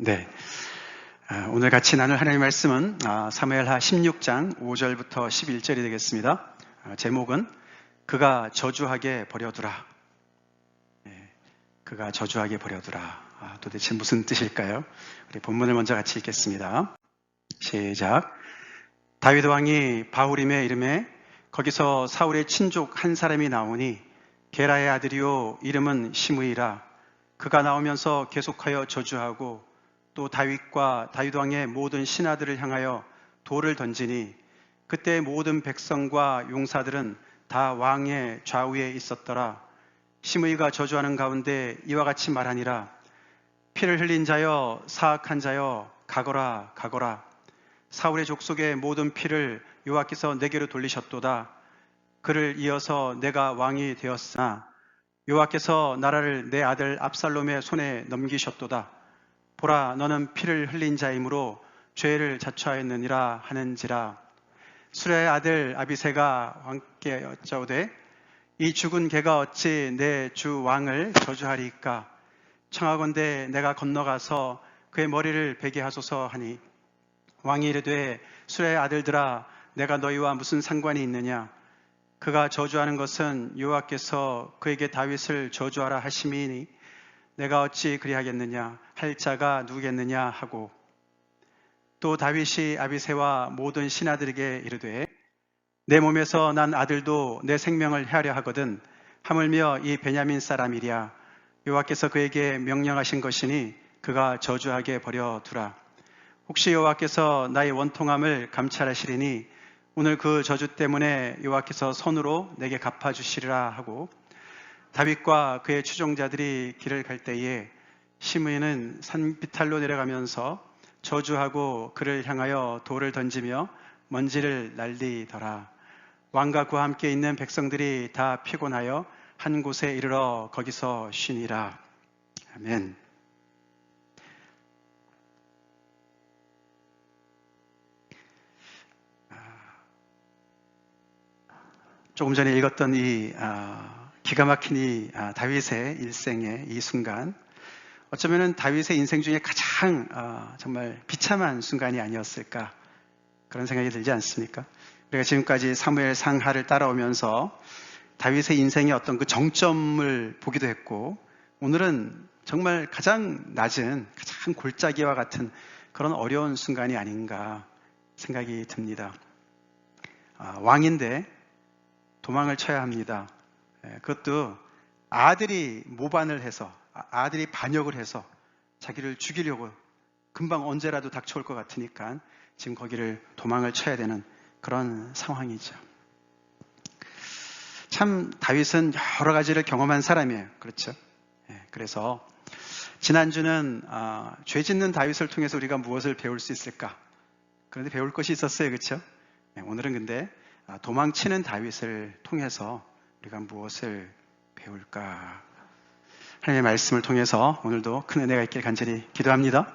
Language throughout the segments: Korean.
네. 오늘 같이 나눌 하나님의 말씀은 사무엘하 16장 5절부터 11절이 되겠습니다. 제목은 그가 저주하게 버려두라. 그가 저주하게 버려두라. 도대체 무슨 뜻일까요? 우리 본문을 먼저 같이 읽겠습니다. 시작. 다윗 왕이 바후림에 이름에 거기서 사울의 친족 한 사람이 나오니 게라의 아들이요 이름은 시므이라. 그가 나오면서 계속하여 저주하고 또 다윗과 다윗 왕의 모든 신하들을 향하여 돌을 던지니 그때 모든 백성과 용사들은 다 왕의 좌우에 있었더라. 시므이가 저주하는 가운데 이와 같이 말하니라. 피를 흘린 자여 사악한 자여 가거라 가거라. 사울의 족속의 모든 피를 여호와께서 내게로 돌리셨도다. 그를 이어서 내가 왕이 되었으나 여호와께서 나라를 내 아들 압살롬의 손에 넘기셨도다. 보라, 너는 피를 흘린 자이므로 죄를 자초하였느니라 하는지라. 수레의 아들 아비새가 왕께 여짜오되 이 죽은 개가 어찌 내 주 왕을 저주하리이까. 청하건대 내가 건너가서 그의 머리를 베게 하소서 하니 왕이 이르되 수레의 아들들아 내가 너희와 무슨 상관이 있느냐. 그가 저주하는 것은 여호와께서 그에게 다윗을 저주하라 하심이니 내가 어찌 그리하겠느냐. 할 자가 누구겠느냐 하고 또 다윗이 아비새와 모든 신하들에게 이르되 내 몸에서 난 아들도 내 생명을 해하려 하거든 하물며 이 베냐민 사람이랴. 여호와께서 그에게 명령하신 것이니 그가 저주하게 버려두라. 혹시 여호와께서 나의 원통함을 감찰하시리니 오늘 그 저주 때문에 여호와께서 손으로 내게 갚아주시리라 하고 다윗과 그의 추종자들이 길을 갈 때에 시므이는 산비탈로 내려가면서 저주하고 그를 향하여 돌을 던지며 먼지를 날리더라. 왕과 그와 함께 있는 백성들이 다 피곤하여 한 곳에 이르러 거기서 쉬니라. 아멘. 조금 전에 읽었던 이 기가 막힌 이 다윗의 일생의 이 순간, 어쩌면 다윗의 인생 중에 가장 정말 비참한 순간이 아니었을까 그런 생각이 들지 않습니까? 우리가 지금까지 사무엘 상하를 따라오면서 다윗의 인생의 어떤 그 정점을 보기도 했고 오늘은 정말 가장 낮은 가장 골짜기와 같은 그런 어려운 순간이 아닌가 생각이 듭니다. 왕인데 도망을 쳐야 합니다. 그것도 아들이 모반을 해서 아들이 반역을 해서 자기를 죽이려고 금방 언제라도 닥쳐올 것 같으니까 지금 거기를 도망을 쳐야 되는 그런 상황이죠. 참 다윗은 여러 가지를 경험한 사람이에요. 그렇죠? 그래서 지난주는 죄 짓는 다윗을 통해서 우리가 무엇을 배울 수 있을까? 그런데 배울 것이 있었어요. 그렇죠? 오늘은 근데 도망치는 다윗을 통해서 우리가 무엇을 배울까? 하나님의 말씀을 통해서 오늘도 큰 은혜가 있길 간절히 기도합니다.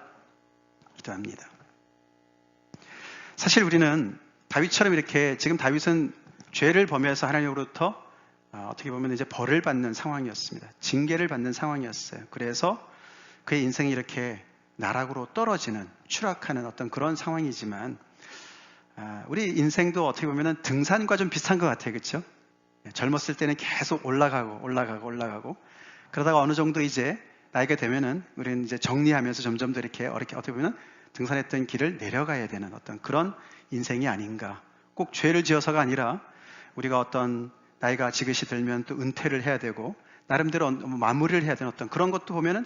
사실 우리는 다윗처럼 이렇게 지금 다윗은 죄를 범해서 하나님으로부터 어떻게 보면 이제 벌을 받는 상황이었습니다. 징계를 받는 상황이었어요. 그래서 그의 인생이 이렇게 나락으로 떨어지는, 추락하는 어떤 그런 상황이지만 우리 인생도 어떻게 보면 등산과 좀 비슷한 것 같아요. 그렇죠? 젊었을 때는 계속 올라가고 그러다가 어느 정도 이제 나이가 되면은 우리는 이제 정리하면서 점점 더 이렇게 어떻게 보면 등산했던 길을 내려가야 되는 어떤 그런 인생이 아닌가. 꼭 죄를 지어서가 아니라 우리가 어떤 나이가 지긋이 들면 또 은퇴를 해야 되고 나름대로 마무리를 해야 되는 어떤 그런 것도 보면은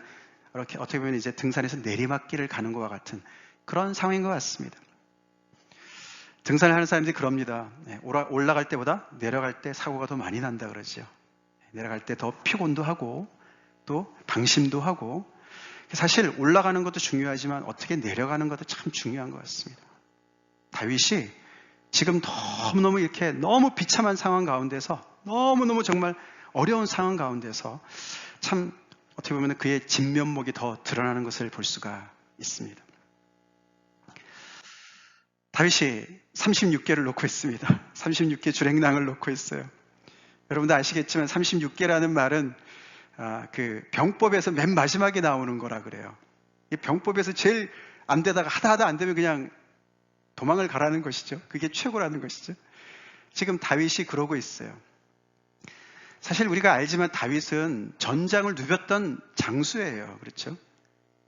이렇게 어떻게 보면 이제 등산에서 내리막길을 가는 것과 같은 그런 상황인 것 같습니다. 등산을 하는 사람들이 그럽니다. 올라갈 때보다 내려갈 때 사고가 더 많이 난다 그러죠. 내려갈 때 더 피곤도 하고 또 방심도 하고 사실 올라가는 것도 중요하지만 어떻게 내려가는 것도 참 중요한 것 같습니다. 다윗이 지금 너무너무 이렇게 너무 비참한 상황 가운데서 너무너무 정말 어려운 상황 가운데서 참 어떻게 보면 그의 진면목이 더 드러나는 것을 볼 수가 있습니다. 다윗이 36개를 놓고 있습니다. 36개 주랭랑을 놓고 있어요. 여러분도 아시겠지만 36개라는 말은 그 병법에서 맨 마지막에 나오는 거라 그래요. 이 병법에서 제일 안 되다가 하다 안 되면 그냥 도망을 가라는 것이죠. 그게 최고라는 것이죠. 지금 다윗이 그러고 있어요. 사실 우리가 알지만 다윗은 전장을 누볐던 장수예요. 그렇죠?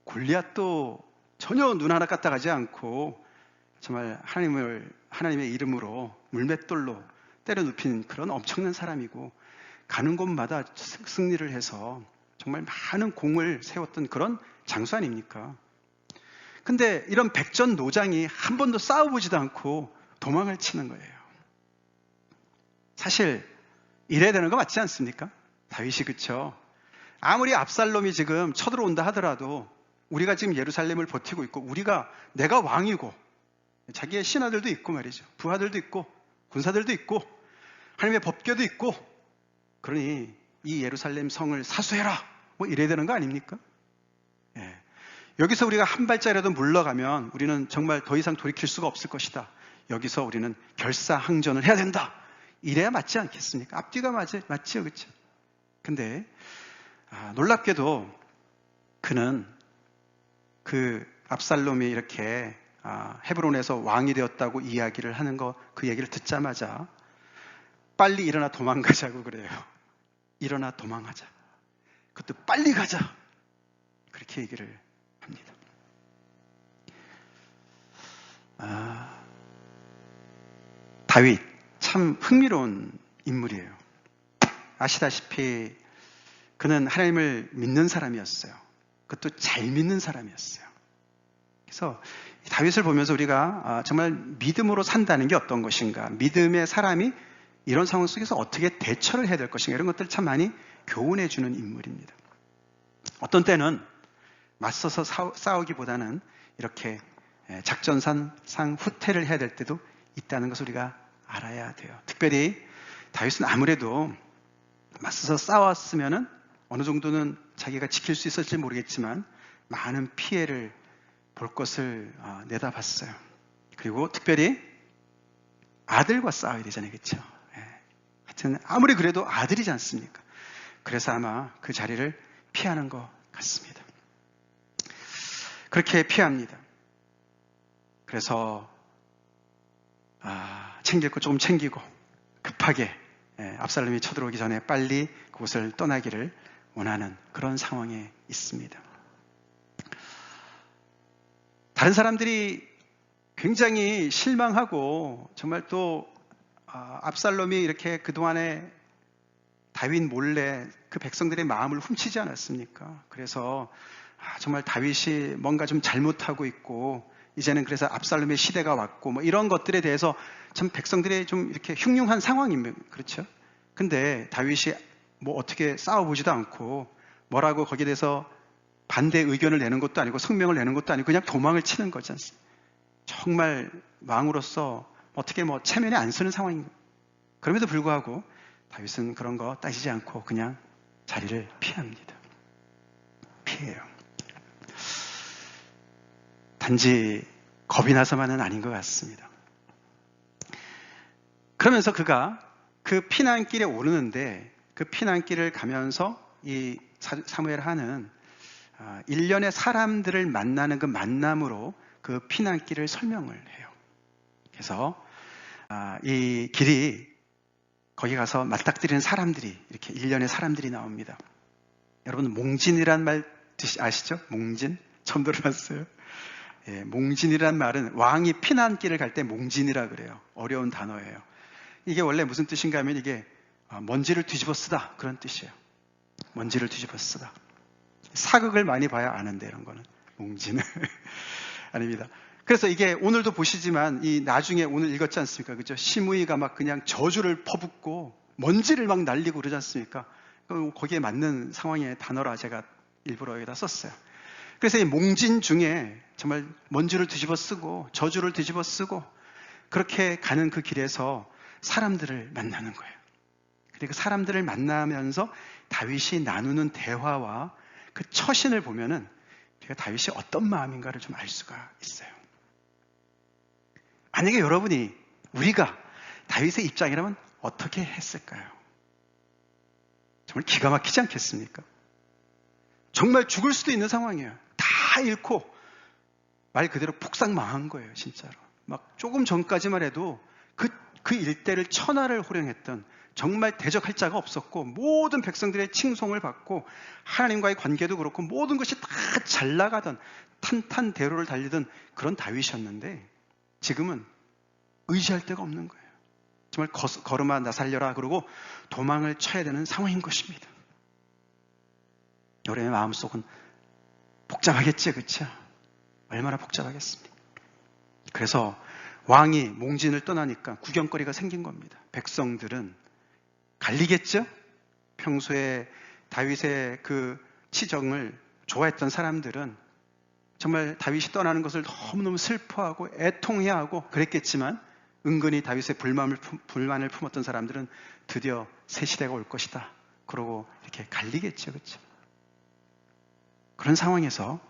골리앗도 전혀 눈 하나 까딱하지 않고 정말 하나님의 이름으로 물맷돌로 때려 눕힌 그런 엄청난 사람이고, 가는 곳마다 승리를 해서 정말 많은 공을 세웠던 그런 장수 아닙니까? 근데 이런 백전노장이 한 번도 싸워보지도 않고 도망을 치는 거예요. 사실 이래야 되는 거 맞지 않습니까? 다윗이, 그쵸? 아무리 압살롬이 지금 쳐들어온다 하더라도 우리가 지금 예루살렘을 버티고 있고, 내가 왕이고 자기의 신하들도 있고 말이죠. 부하들도 있고 군사들도 있고 하나님의 법궤도 있고, 그러니 이 예루살렘 성을 사수해라, 뭐 이래야 되는 거 아닙니까? 예. 여기서 우리가 한 발자리라도 물러가면 우리는 정말 더 이상 돌이킬 수가 없을 것이다. 여기서 우리는 결사항전을 해야 된다. 이래야 맞지 않겠습니까? 앞뒤가 맞지요, 그렇죠? 근데 놀랍게도 그는 그 압살롬이 이렇게 헤브론에서 왕이 되었다고 이야기를 하는 그 얘기를 듣자마자 빨리 일어나 도망가자고 그래요. 일어나 도망하자. 그것도 빨리 가자. 그렇게 얘기를 합니다. 다윗 참 흥미로운 인물이에요. 아시다시피 그는 하나님을 믿는 사람이었어요. 그것도 잘 믿는 사람이었어요. 그래서 다윗을 보면서 우리가 정말 믿음으로 산다는 게 어떤 것인가, 믿음의 사람이 이런 상황 속에서 어떻게 대처를 해야 될 것인가, 이런 것들 참 많이 교훈해 주는 인물입니다. 어떤 때는 맞서서 싸우기보다는 이렇게 작전상 후퇴를 해야 될 때도 있다는 것을 우리가 알아야 돼요. 특별히 다윗은 아무래도 맞서서 싸웠으면은 어느 정도는 자기가 지킬 수 있을지 모르겠지만 많은 피해를 볼 것을 내다봤어요. 그리고 특별히 아들과 싸워야 되잖아요, 그렇죠? 하여튼 아무리 그래도 아들이지 않습니까? 그래서 아마 그 자리를 피하는 것 같습니다. 그렇게 피합니다. 그래서 챙길 거 조금 챙기고 급하게 압살롬이 쳐들어오기 전에 빨리 그곳을 떠나기를 원하는 그런 상황에 있습니다. 다른 사람들이 굉장히 실망하고 정말 또 압살롬이 이렇게 그동안에 다윗 몰래 그 백성들의 마음을 훔치지 않았습니까? 그래서 정말 다윗이 뭔가 좀 잘못하고 있고 이제는 그래서 압살롬의 시대가 왔고 뭐 이런 것들에 대해서 참 백성들이 좀 이렇게 흉흉한 상황입니다. 그렇죠? 근데 다윗이 뭐 어떻게 싸워보지도 않고 뭐라고 거기에 대해서 반대 의견을 내는 것도 아니고 성명을 내는 것도 아니고 그냥 도망을 치는 거지 않습니까? 정말 왕으로서 어떻게 뭐 체면에 안 서는 상황입니다. 그럼에도 불구하고 다윗은 그런 거 따지지 않고 그냥 자리를 피합니다. 피해요. 단지 겁이 나서만은 아닌 것 같습니다. 그러면서 그가 그 피난길에 오르는데 그 피난길을 가면서 이 사무엘 하는 일련의 사람들을 만나는 그 만남으로 그 피난길을 설명을 해요. 그래서 이 길이 거기 가서 맞닥뜨리는 사람들이 이렇게 일련의 사람들이 나옵니다. 여러분 몽진이란 말 아시죠? 몽진? 처음 들어봤어요. 예, 몽진이란 말은 왕이 피난길을 갈 때 몽진이라 그래요. 어려운 단어예요. 이게 원래 무슨 뜻인가 하면 이게 먼지를 뒤집어 쓰다 그런 뜻이에요. 먼지를 뒤집어 쓰다. 사극을 많이 봐야 아는데 이런 거는 몽진은 아닙니다. 그래서 이게 오늘도 보시지만 이 나중에 오늘 읽었지 않습니까? 그죠? 시므이가 막 그냥 저주를 퍼붓고 먼지를 막 날리고 그러지 않습니까? 거기에 맞는 상황의 단어라 제가 일부러 여기다 썼어요. 그래서 이 몽진 중에 정말 먼지를 뒤집어 쓰고 저주를 뒤집어 쓰고 그렇게 가는 그 길에서 사람들을 만나는 거예요. 그리고 사람들을 만나면서 다윗이 나누는 대화와 그 처신을 보면은 우리가 다윗이 어떤 마음인가를 좀 알 수가 있어요. 만약에 우리가 다윗의 입장이라면 어떻게 했을까요? 정말 기가 막히지 않겠습니까? 정말 죽을 수도 있는 상황이에요. 다 다 잃고 말 그대로 폭삭 망한 거예요, 진짜로. 막 조금 전까지만 해도 그 일대를 천하를 호령했던, 정말 대적할 자가 없었고 모든 백성들의 칭송을 받고 하나님과의 관계도 그렇고 모든 것이 다 잘 나가던 탄탄대로를 달리던 그런 다윗이었는데, 지금은 의지할 데가 없는 거예요. 정말 걸음아 나 살려라 그러고 도망을 쳐야 되는 상황인 것입니다. 여러분의 마음속은 복잡하겠지, 그렇죠? 얼마나 복잡하겠습니까? 그래서 왕이 몽진을 떠나니까 구경거리가 생긴 겁니다. 백성들은 갈리겠죠? 평소에 다윗의 그 치정을 좋아했던 사람들은 정말 다윗이 떠나는 것을 너무너무 슬퍼하고 애통해하고 그랬겠지만, 은근히 다윗의 불만을 품었던 사람들은 드디어 새 시대가 올 것이다 그러고 이렇게 갈리겠죠, 그렇죠? 그런 상황에서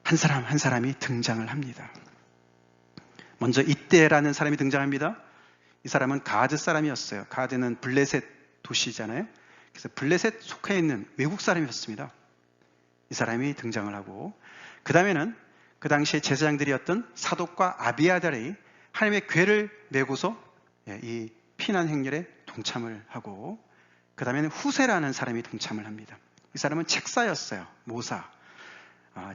한 사람 한 사람이 등장을 합니다. 먼저 이때라는 사람이 등장합니다. 이 사람은 가드 사람이었어요. 가드는 블레셋 도시잖아요. 그래서 블레셋 속해 있는 외국 사람이었습니다. 이 사람이 등장을 하고, 그 다음에는 그 당시에 제사장들이었던 사독과 아비아달이 하나님의 궤를 메고서 이 피난 행렬에 동참을 하고, 그 다음에는 후세라는 사람이 동참을 합니다. 이 사람은 책사였어요. 모사.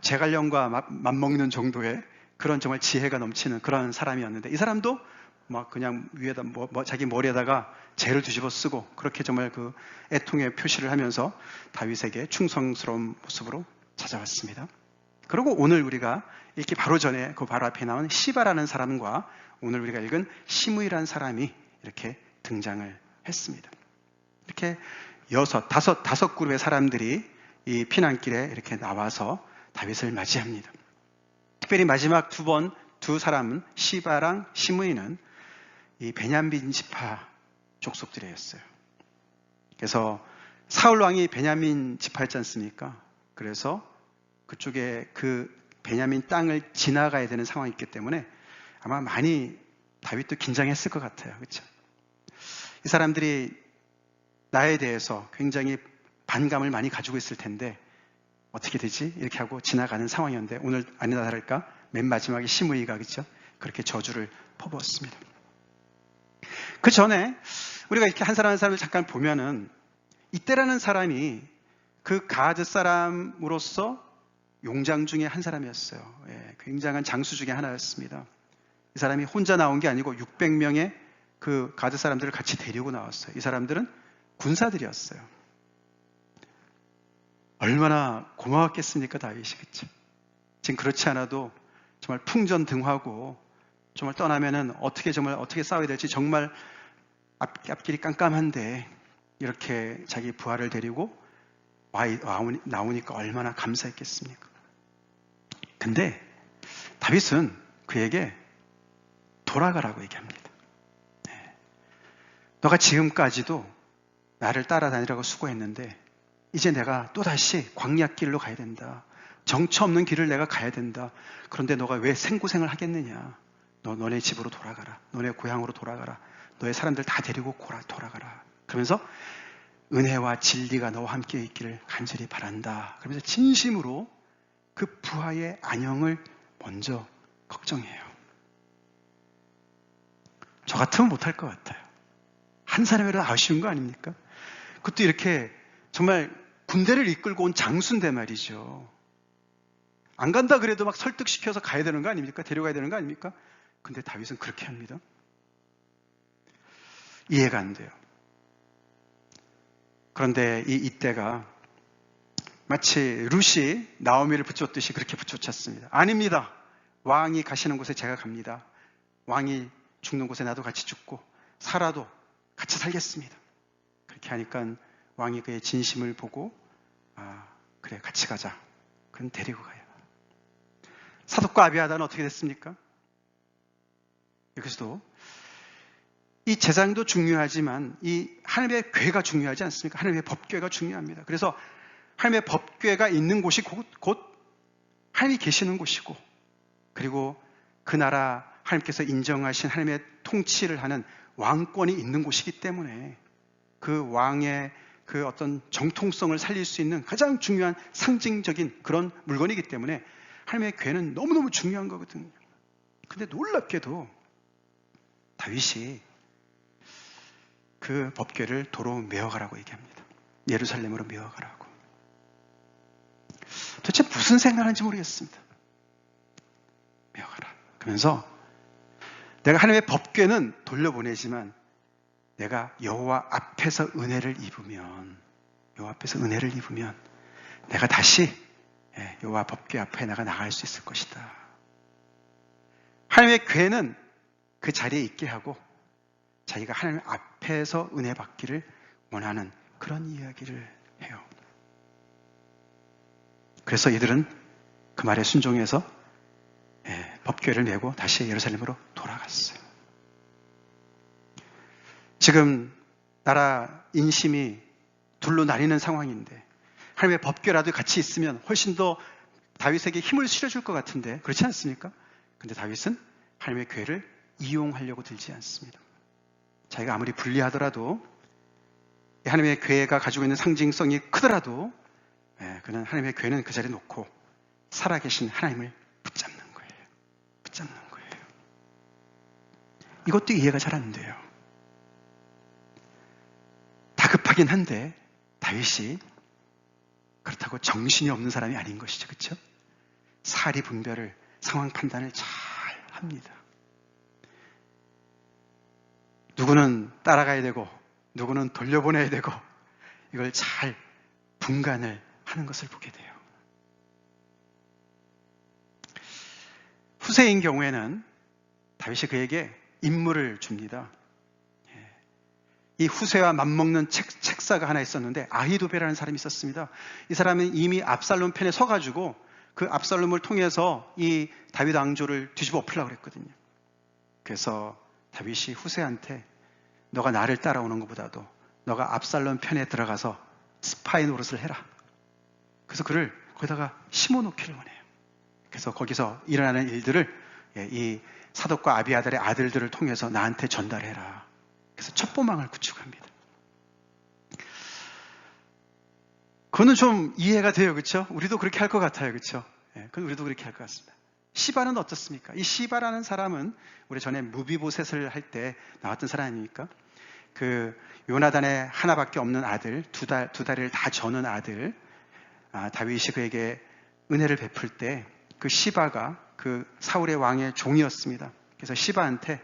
제갈령과 맞먹는 정도의 그런 정말 지혜가 넘치는 그런 사람이었는데, 이 사람도 막 그냥 위에다 자기 머리에다가 재를 뒤집어 쓰고 그렇게 정말 그 애통의 표시를 하면서 다윗에게 충성스러운 모습으로 찾아왔습니다. 그리고 오늘 우리가 읽기 바로 전에 그 바로 앞에 나온 시바라는 사람과 오늘 우리가 읽은 시므이라는 사람이 이렇게 등장을 했습니다. 이렇게 다섯 그룹의 사람들이 이 피난길에 이렇게 나와서 다윗을 맞이합니다. 특별히 마지막 두 사람은 시바랑 시므이는 이 베냐민 지파 족속들이었어요. 그래서 사울 왕이 베냐민 지파였지 않습니까? 그래서 그쪽에 그 베냐민 땅을 지나가야 되는 상황이 있기 때문에 아마 많이 다윗도 긴장했을 것 같아요. 그렇죠? 이 사람들이 나에 대해서 굉장히 반감을 많이 가지고 있을 텐데 어떻게 되지? 이렇게 하고 지나가는 상황이었는데, 오늘 아니나 다를까 맨 마지막에 시므이가 그렇죠? 그렇게 저주를 퍼부었습니다. 그 전에 우리가 이렇게 한 사람 한 사람을 잠깐 보면은, 이때라는 사람이 그 가드 사람으로서 용장 중에 한 사람이었어요. 굉장한 장수 중에 하나였습니다. 이 사람이 혼자 나온 게 아니고 600명의 그 가드 사람들을 같이 데리고 나왔어요. 이 사람들은 군사들이었어요. 얼마나 고마웠겠습니까, 다윗이. 그쵸? 지금 그렇지 않아도 정말 풍전등화고 정말 떠나면은 어떻게 싸워야 될지 정말 앞길이 깜깜한데 이렇게 자기 부하를 데리고 나오니까 얼마나 감사했겠습니까? 근데 다윗은 그에게 돌아가라고 얘기합니다. 너가 지금까지도 나를 따라다니라고 수고했는데 이제 내가 또다시 광야길로 가야 된다. 정처 없는 길을 내가 가야 된다. 그런데 너가 왜 생고생을 하겠느냐. 너네 집으로 돌아가라. 너네 고향으로 돌아가라. 너의 사람들 다 데리고 돌아가라. 그러면서 은혜와 진리가 너와 함께 있기를 간절히 바란다. 그러면서 진심으로 그 부하의 안녕을 먼저 걱정해요. 저 같으면 못할 것 같아요. 한 사람이라도 아쉬운 거 아닙니까? 그것도 이렇게 정말 군대를 이끌고 온 장수인데 말이죠. 안 간다 그래도 막 설득시켜서 가야 되는 거 아닙니까? 데려가야 되는 거 아닙니까? 근데 다윗은 그렇게 합니다. 이해가 안 돼요. 그런데 이때가 마치 룻이 나오미를 붙였듯이 그렇게 붙여쳤습니다. 아닙니다. 왕이 가시는 곳에 제가 갑니다. 왕이 죽는 곳에 나도 같이 죽고 살아도 같이 살겠습니다. 그렇게 하니까 왕이 그의 진심을 보고 그래 같이 가자. 그럼 데리고 가요. 사독과 아비아다는 어떻게 됐습니까? 여기서도 이 제사장도 중요하지만 이 하나님의 궤가 중요하지 않습니까? 하나님의 법궤가 중요합니다. 그래서 하나님의 법궤가 있는 곳이 곧 하나님이 계시는 곳이고, 그리고 그 나라 하나님께서 인정하신 하나님의 통치를 하는 왕권이 있는 곳이기 때문에 그 왕의 그 어떤 정통성을 살릴 수 있는 가장 중요한 상징적인 그런 물건이기 때문에 하나님의 괴는 너무너무 중요한 거거든요. 근데 놀랍게도 다윗이 그 법궤를 도로 메어가라고 얘기합니다. 예루살렘으로 메어가라고. 도대체 무슨 생각하는지 모르겠습니다. 메어가라. 그러면서 내가 하나님의 법궤는 돌려보내지만 내가 여호와 앞에서 은혜를 입으면 내가 다시 여호와 법궤 앞에 내가 나갈 수 있을 것이다. 하나님의 괴는 그 자리에 있게 하고 자기가 하나님 앞에서 은혜 받기를 원하는 그런 이야기를 해요. 그래서 이들은 그 말에 순종해서 법궤를 메고 다시 예루살렘으로 돌아갔어요. 지금 나라 인심이 둘로 나뉘는 상황인데 하나님의 법궤라도 같이 있으면 훨씬 더 다윗에게 힘을 실어줄 것 같은데 그렇지 않습니까? 근데 다윗은 하나님의 궤를 이용하려고 들지 않습니다. 자기가 아무리 불리하더라도 하나님의 궤가 가지고 있는 상징성이 크더라도 그는 하나님의 궤는 그 자리에 놓고 살아계신 하나님을 붙잡는 거예요. 이것도 이해가 잘 안 돼요. 다급하긴 한데 다윗이 그렇다고 정신이 없는 사람이 아닌 것이죠. 그렇죠? 사리 분별을, 상황 판단을 잘 합니다. 누구는 따라가야 되고 누구는 돌려보내야 되고 이걸 잘 분간을 하는 것을 보게 돼요. 후세인 경우에는 다윗이 그에게 임무를 줍니다. 이 후세와 맞먹는 책사가 하나 있었는데 아히도베라는 사람이 있었습니다. 이 사람은 이미 압살롬 편에 서가지고 그 압살롬을 통해서 이 다윗 왕조를 뒤집어 엎으려고 그랬거든요. 그래서 다윗이 후세한테 너가 나를 따라오는 것보다도 너가 압살롬 편에 들어가서 스파이 노릇을 해라. 그래서 그를 거기다가 심어놓기를 원해요. 그래서 거기서 일어나는 일들을 이 사독과 아비아달의 아들들을 통해서 나한테 전달해라. 그래서 첩보망을 구축합니다. 그거는 좀 이해가 돼요. 그렇죠? 우리도 그렇게 할 것 같아요. 그렇죠? 우리도 그렇게 할 것 같습니다. 시바는 어떻습니까? 이 시바라는 사람은 우리 전에 무비보셋을 할 때 나왔던 사람 아닙니까? 그 요나단의 하나밖에 없는 아들, 두 다리를 다 저는 아들, 다윗이 그에게 은혜를 베풀 때 그 시바가 그 사울의 왕의 종이었습니다. 그래서 시바한테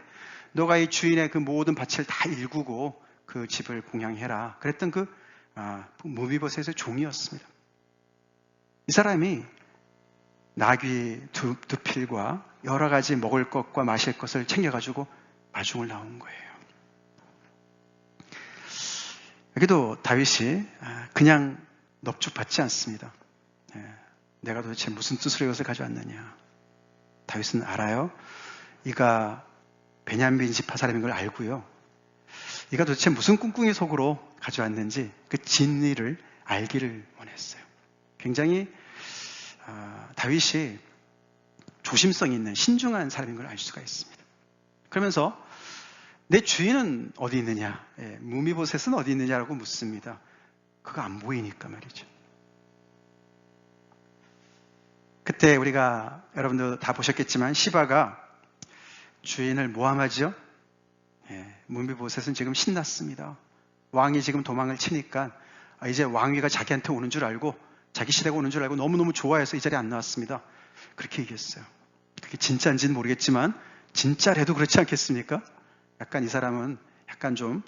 너가 이 주인의 그 모든 밭을 다 일구고 그 집을 공양해라. 그랬던 그 무비보셋의 종이었습니다. 이 사람이 나귀 두 필과 여러 가지 먹을 것과 마실 것을 챙겨가지고 마중을 나온 거예요. 여기도 다윗이 그냥 넙죽받지 않습니다. 내가 도대체 무슨 뜻으로 이것을 가져왔느냐. 다윗은 알아요. 이가 베냐민 지파 사람인 걸 알고요. 이가 도대체 무슨 꿍꿍이 속으로 가져왔는지 그 진리를 알기를 원했어요. 굉장히 다윗이 조심성 있는 신중한 사람인 걸 알 수가 있습니다. 그러면서 내 주인은 어디 있느냐, 무미보셋은 어디 있느냐라고 묻습니다. 그거 안 보이니까 말이죠. 그때 우리가 여러분도 다 보셨겠지만 시바가 주인을 모함하죠. 무비보셋은 지금 신났습니다. 왕이 지금 도망을 치니까 이제 왕위가 자기한테 오는 줄 알고 자기 시대가 오는 줄 알고 너무너무 좋아해서 이 자리에 안 나왔습니다. 그렇게 얘기했어요. 그게 진짜인지는 모르겠지만 진짜래도 그렇지 않겠습니까? 약간 이 사람은 약간 좀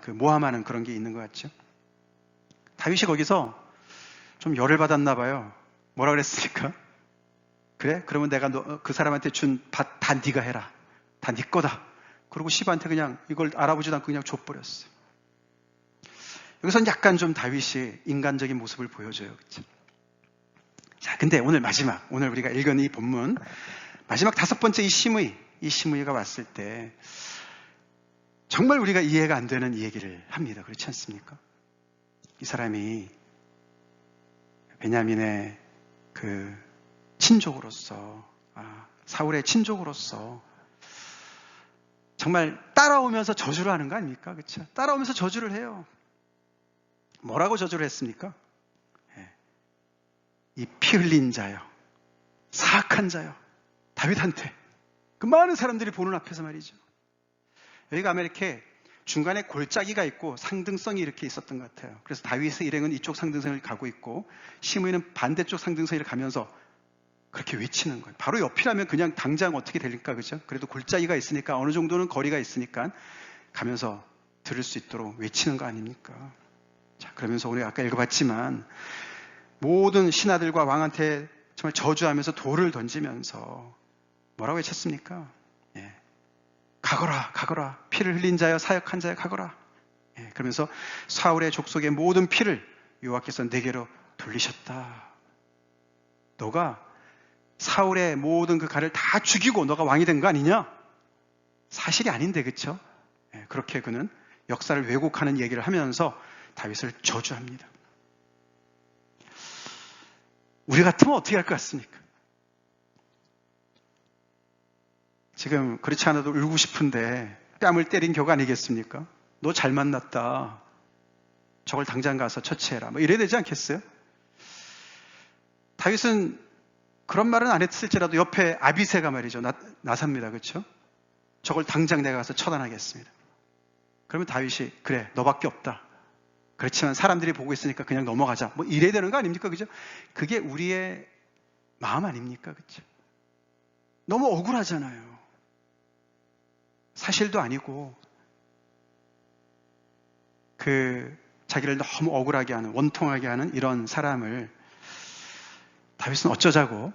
그 모함하는 그런 게 있는 것 같죠. 다윗이 거기서 좀 열을 받았나 봐요. 뭐라 그랬습니까? 그래? 그러면 내가 그 사람한테 준 밭 다 네가 해라. 다 네 거다. 그리고 시바한테 그냥 이걸 알아보지도 않고 그냥 줘버렸어요. 여기서 약간 좀 다윗이 인간적인 모습을 보여줘요. 그렇죠? 자, 근데 오늘 우리가 읽은 이 본문 마지막 5번째 이 시므이가 왔을 때 정말 우리가 이해가 안 되는 이 얘기를 합니다. 그렇지 않습니까? 이 사람이 베냐민의 그 친족으로서 사울의 친족으로서 정말 따라오면서 저주를 하는 거 아닙니까? 그렇죠? 따라오면서 저주를 해요. 뭐라고 저주를 했습니까? 이 피 흘린 자요. 사악한 자요. 다윗한테. 그 많은 사람들이 보는 앞에서 말이죠. 여기가 아마 이렇게 중간에 골짜기가 있고 상등성이 이렇게 있었던 것 같아요. 그래서 다윗의 일행은 이쪽 상등성을 가고 있고 시므이는 반대쪽 상등성을 가면서 그렇게 외치는 거예요. 바로 옆이라면 그냥 당장 어떻게 될까, 그죠? 그래도 골짜기가 있으니까 어느 정도는 거리가 있으니까 가면서 들을 수 있도록 외치는 거 아닙니까? 자, 그러면서 우리 아까 읽어봤지만 모든 신하들과 왕한테 정말 저주하면서 돌을 던지면서 뭐라고 외쳤습니까? 예. 가거라, 가거라. 피를 흘린 자여, 사역한 자여, 가거라. 예. 그러면서 사울의 족속의 모든 피를 여호와께서 내게로 돌리셨다. 너가 사울의 모든 그 가를 다 죽이고 너가 왕이 된 거 아니냐? 사실이 아닌데, 그렇죠? 예. 그렇게 그는 역사를 왜곡하는 얘기를 하면서 다윗을 저주합니다. 우리 같으면 어떻게 할 것 같습니까? 지금 그렇지 않아도 울고 싶은데 뺨을 때린 격 아니겠습니까? 너 잘 만났다. 저걸 당장 가서 처치해라. 뭐 이래야 되지 않겠어요? 다윗은 그런 말은 안 했을지라도 옆에 아비새가 말이죠. 나섭니다. 그렇죠? 저걸 당장 내가 가서 처단하겠습니다. 그러면 다윗이 그래, 너밖에 없다. 그렇지만 사람들이 보고 있으니까 그냥 넘어가자. 뭐 이래야 되는 거 아닙니까? 그죠? 그게 우리의 마음 아닙니까? 그죠? 너무 억울하잖아요. 사실도 아니고 자기를 너무 억울하게 하는, 원통하게 하는 이런 사람을 다윗은 어쩌자고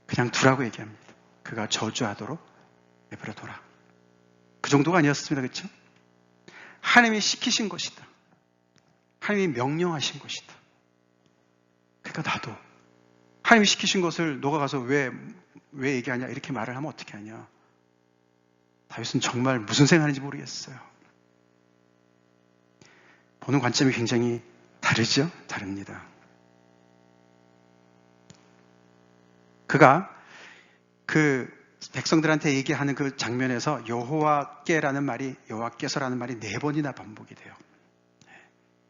그냥 두라고 얘기합니다. 그가 저주하도록 내버려둬라. 그 정도가 아니었습니다. 그렇죠? 하나님이 시키신 것이다. 하나님이 명령하신 것이다. 그러니까 나도 하나님이 시키신 것을 너가 가서 왜 얘기하냐 이렇게 말을 하면 어떻게 하냐. 다윗은 정말 무슨 생각하는지 모르겠어요. 보는 관점이 굉장히 다르죠? 다릅니다. 그가 그 백성들한테 얘기하는 그 장면에서 여호와께서라는 말이 4번이나 반복이 돼요.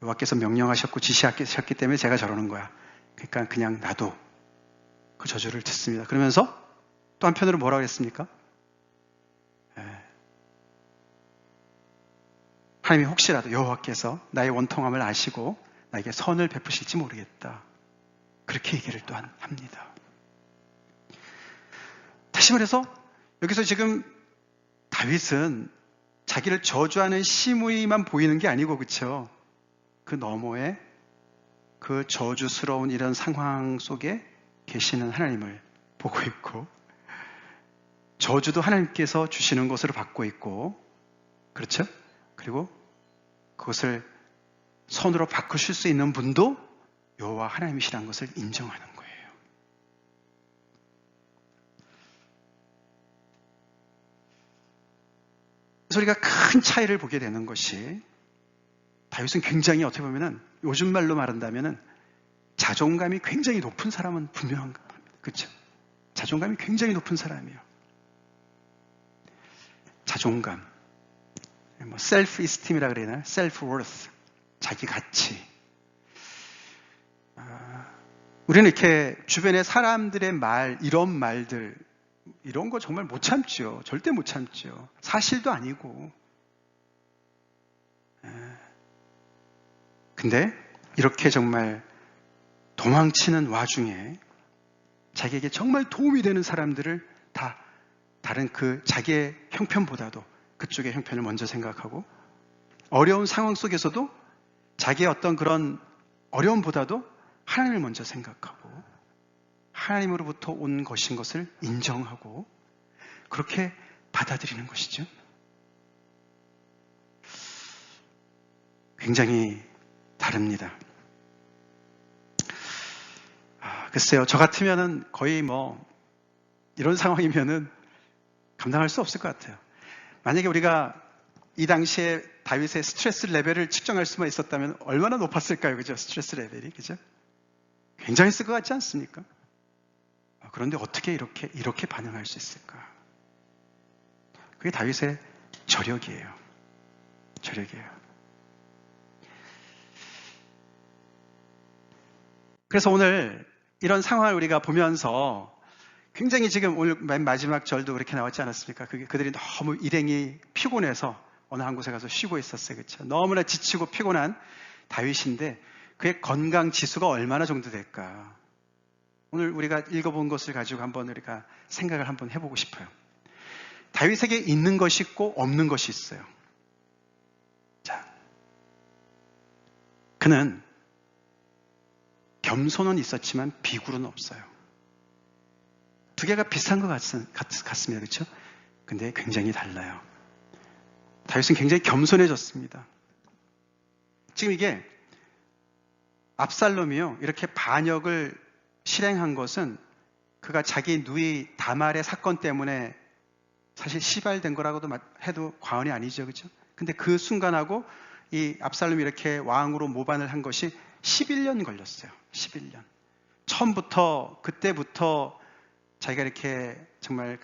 여호와께서 명령하셨고 지시하셨기 때문에 제가 저러는 거야. 그러니까 그냥 나도 그 저주를 듣습니다. 그러면서 또 한편으로 뭐라고 했습니까? 하나님이 혹시라도 여호와께서 나의 원통함을 아시고 나에게 선을 베푸실지 모르겠다. 그렇게 얘기를 또한 합니다. 다시 말해서 여기서 지금 다윗은 자기를 저주하는 시므이만 보이는 게 아니고, 그렇죠? 그 너머에 그 저주스러운 이런 상황 속에 계시는 하나님을 보고 있고, 저주도 하나님께서 주시는 것으로 받고 있고, 그렇죠? 그리고 그것을 선으로 바꾸실 수 있는 분도 여호와 하나님이시라는 것을 인정하는 거예요. 그래서 우리가 큰 차이를 보게 되는 것이, 다윗은 굉장히 어떻게 보면은 요즘 말로 말한다면은 자존감이 굉장히 높은 사람은 분명한 겁니다. 그렇죠? 자존감이 굉장히 높은 사람이에요. 자존감, 뭐 셀프 이스팀이라 그러나요? 셀프 워스, 자기 가치. 우리는 이렇게 주변의 사람들의 말, 이런 말들, 이런 거 정말 못 참죠. 절대 못 참죠. 사실도 아니고. 근데 이렇게 정말 도망치는 와중에 자기에게 정말 도움이 되는 사람들을 다 다른 자기의 형편보다도 그쪽의 형편을 먼저 생각하고, 어려운 상황 속에서도 자기의 어떤 그런 어려움보다도 하나님을 먼저 생각하고 하나님으로부터 온 것인 것을 인정하고 그렇게 받아들이는 것이죠. 굉장히 다릅니다. 글쎄요, 저 같으면은 거의 이런 상황이면은 감당할 수 없을 것 같아요. 만약에 우리가 이 당시에 다윗의 스트레스 레벨을 측정할 수만 있었다면 얼마나 높았을까요? 그죠? 스트레스 레벨이. 그죠? 굉장했을 것 같지 않습니까? 그런데 어떻게 이렇게 반응할 수 있을까? 그게 다윗의 저력이에요. 저력이에요. 그래서 오늘 이런 상황을 우리가 보면서 굉장히 지금 오늘 맨 마지막 절도 그렇게 나왔지 않았습니까? 그들이 너무 일행이 피곤해서 어느 한 곳에 가서 쉬고 있었어요. 그렇죠? 너무나 지치고 피곤한 다윗인데 그의 건강 지수가 얼마나 정도 될까? 오늘 우리가 읽어본 것을 가지고 한번 우리가 생각을 한번 해보고 싶어요. 다윗에게 있는 것이 있고 없는 것이 있어요. 자, 그는 겸손은 있었지만 비굴은 없어요. 두 개가 비슷한 것 같습니다. 그렇죠? 근데 굉장히 달라요. 다윗은 굉장히 겸손해졌습니다. 지금 이게 압살롬이요, 이렇게 반역을 실행한 것은 그가 자기 누이 다말의 사건 때문에 사실 시발된 거라고도 해도 과언이 아니죠. 그렇죠? 근데 그 순간하고 이 압살롬이 이렇게 왕으로 모반을 한 것이 11년 걸렸어요. 11년. 처음부터, 그때부터 자기가 이렇게 정말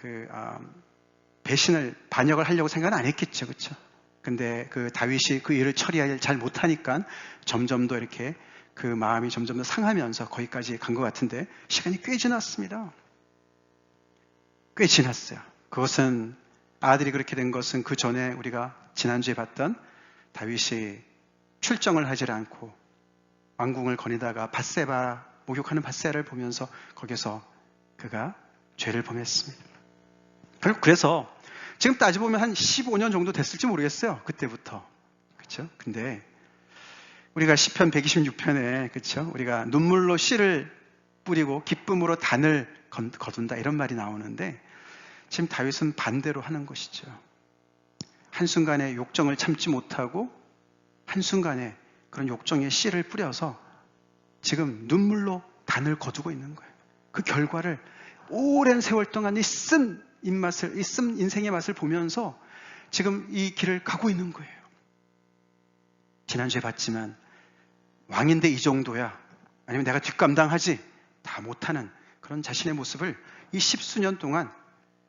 배신을, 반역을 하려고 생각은 안 했겠죠. 그렇죠? 근데 그 다윗이 그 일을 처리하지 잘 못하니까 점점 더 이렇게 그 마음이 점점 더 상하면서 거기까지 간 것 같은데 시간이 꽤 지났습니다. 꽤 지났어요. 그것은 아들이 그렇게 된 것은 그 전에 우리가 지난주에 봤던 다윗이 출정을 하지 않고 왕궁을 거니다가 밧세바, 목욕하는 밧세바를 보면서 거기서 그가 죄를 범했습니다. 그래서 지금 따져보면 한 15년 정도 됐을지 모르겠어요. 그때부터. 그렇죠? 근데 우리가 시편 126편에 그렇죠? 우리가 눈물로 씨를 뿌리고 기쁨으로 단을 거둔다 이런 말이 나오는데 지금 다윗은 반대로 하는 것이죠. 한순간에 욕정을 참지 못하고 한순간에 그런 욕정의 씨를 뿌려서 지금 눈물로 단을 거두고 있는 거예요. 그 결과를 오랜 세월 동안 이 쓴 인생의 맛을 보면서 지금 이 길을 가고 있는 거예요. 지난주에 봤지만 왕인데 이 정도야, 아니면 내가 뒷감당하지, 다 못하는 그런 자신의 모습을 이 10수년 동안,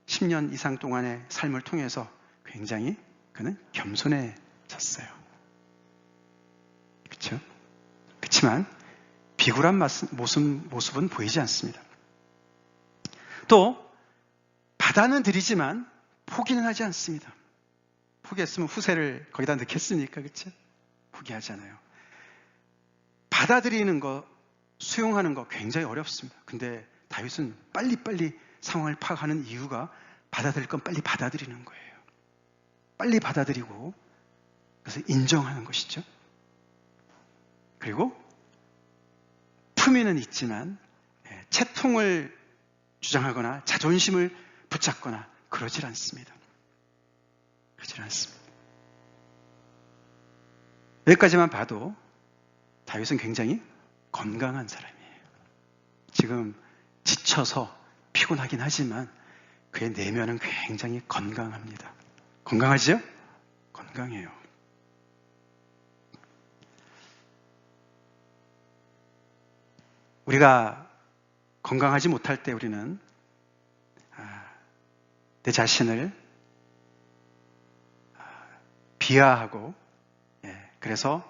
10년 이상 동안의 삶을 통해서 굉장히 그는 겸손해졌어요. 그렇죠? 그렇지만 비굴한 모습은 보이지 않습니다. 또 받아는 드리지만 포기는 하지 않습니다. 포기했으면 후세를 거기다 넣겠습니까? 그렇죠? 포기하잖아요. 받아들이는 거, 수용하는 거 굉장히 어렵습니다. 근데 다윗은 빨리빨리 상황을 파악하는 이유가 받아들일 건 빨리 받아들이는 거예요. 빨리 받아들이고 그래서 인정하는 것이죠. 그리고 품위는 있지만 채통을 주장하거나 자존심을 붙잡거나 그러질 않습니다. 그러질 않습니다. 여기까지만 봐도 다윗은 굉장히 건강한 사람이에요. 지금 지쳐서 피곤하긴 하지만 그의 내면은 굉장히 건강합니다. 건강하죠? 건강해요. 우리가 건강하지 못할 때 우리는 내 자신을 비하하고 그래서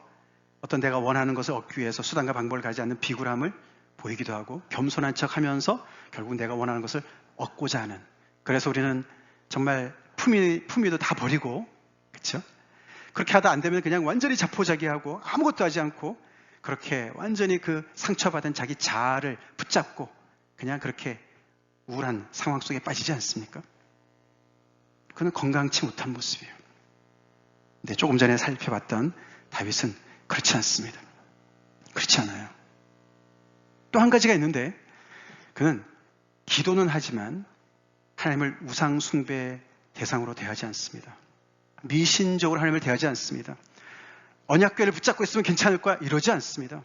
어떤 내가 원하는 것을 얻기 위해서 수단과 방법을 가지 않는 비굴함을 보이기도 하고 겸손한 척하면서 결국 내가 원하는 것을 얻고자 하는, 그래서 우리는 정말 품위도 다 버리고, 그렇죠? 그렇게 하다 안 되면 그냥 완전히 자포자기하고 아무것도 하지 않고 그렇게 완전히 그 상처받은 자기 자아를 붙잡고 그냥 그렇게 우울한 상황 속에 빠지지 않습니까? 그는 건강치 못한 모습이에요. 근데 조금 전에 살펴봤던 다윗은 그렇지 않습니다. 그렇지 않아요. 또 한 가지가 있는데 그는 기도는 하지만 하나님을 우상 숭배 대상으로 대하지 않습니다. 미신적으로 하나님을 대하지 않습니다. 언약궤를 붙잡고 있으면 괜찮을 거야 이러지 않습니다.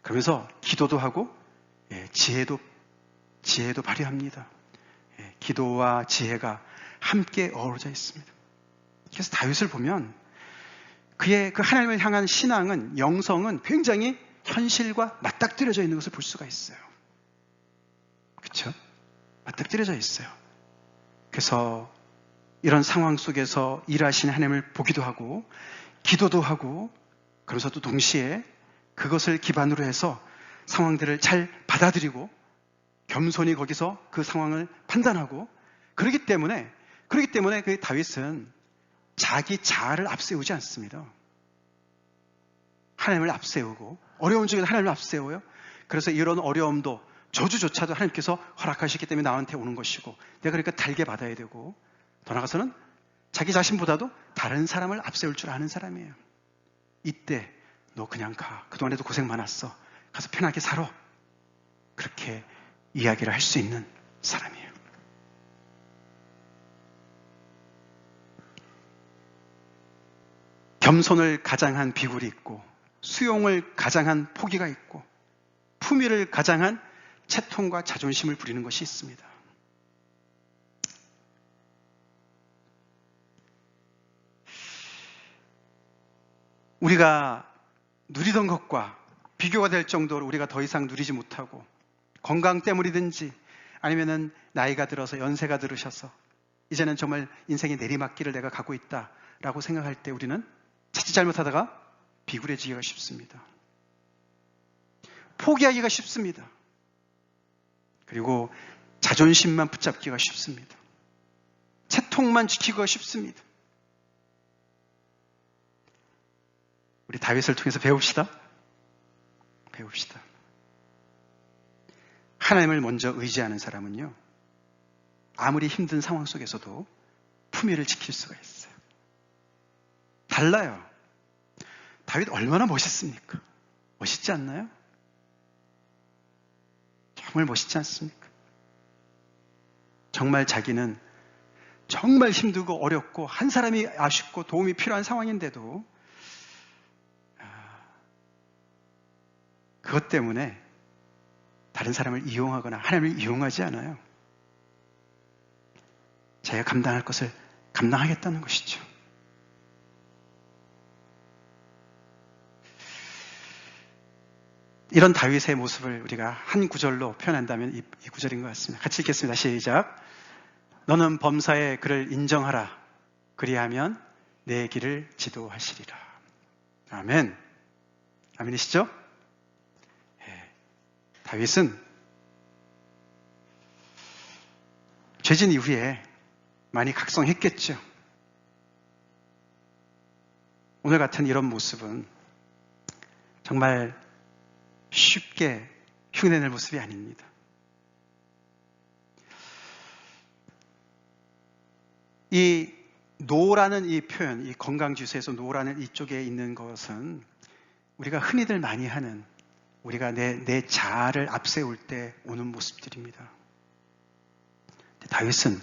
그러면서 기도도 하고 지혜도 발휘합니다. 기도와 지혜가 함께 어우러져 있습니다. 그래서 다윗을 보면 그의 그 하나님을 향한 신앙은, 영성은 굉장히 현실과 맞닥뜨려져 있는 것을 볼 수가 있어요. 그렇죠? 맞닥뜨려져 있어요. 그래서 이런 상황 속에서 일하시는 하나님을 보기도 하고 기도도 하고 그러면서 또 동시에 그것을 기반으로 해서 상황들을 잘 받아들이고 겸손히 거기서 그 상황을 판단하고 그렇기 때문에 그 다윗은 자기 자아를 앞세우지 않습니다. 하나님을 앞세우고 어려운 중에 하나님을 앞세워요. 그래서 이런 어려움도 저주조차도 하나님께서 허락하시기 때문에 나한테 오는 것이고 내가 그러니까 달게 받아야 되고 더 나아가서는 자기 자신보다도 다른 사람을 앞세울 줄 아는 사람이에요. 이때 너 그냥 가. 그동안에도 고생 많았어. 가서 편하게 살아. 그렇게 이야기를 할 수 있는 사람이에요. 겸손을 가장한 비굴이 있고 수용을 가장한 포기가 있고 품위를 가장한 채통과 자존심을 부리는 것이 있습니다. 우리가 누리던 것과 비교가 될 정도로 우리가 더 이상 누리지 못하고 건강 때문이든지 아니면은 나이가 들어서 연세가 들으셔서 이제는 정말 인생의 내리막길을 내가 가고 있다라고 생각할 때 우리는 자칫 잘못하다가 비굴해지기가 쉽습니다. 포기하기가 쉽습니다. 그리고 자존심만 붙잡기가 쉽습니다. 채통만 지키기가 쉽습니다. 우리 다윗을 통해서 배웁시다. 하나님을 먼저 의지하는 사람은요, 아무리 힘든 상황 속에서도 품위를 지킬 수가 있어요. 달라요. 다윗 얼마나 멋있습니까? 멋있지 않나요? 정말 멋있지 않습니까? 정말 자기는 정말 힘들고 어렵고 한 사람이 아쉽고 도움이 필요한 상황인데도 그것 때문에 다른 사람을 이용하거나 하나님을 이용하지 않아요. 자기가 감당할 것을 감당하겠다는 것이죠. 이런 다윗의 모습을 우리가 한 구절로 표현한다면 이 구절인 것 같습니다. 같이 읽겠습니다. 시작. 너는 범사에 그를 인정하라. 그리하면 내 길을 지도하시리라. 아멘. 아멘이시죠? 네. 다윗은 죄진 이후에 많이 각성했겠죠. 오늘 같은 이런 모습은 정말 쉽게 흉내낼 모습이 아닙니다. 이 노라는 이 표현, 이 건강지수에서 노라는 이쪽에 있는 것은 우리가 흔히들 많이 하는 우리가 내 자아를 앞세울 때 오는 모습들입니다. 다윗은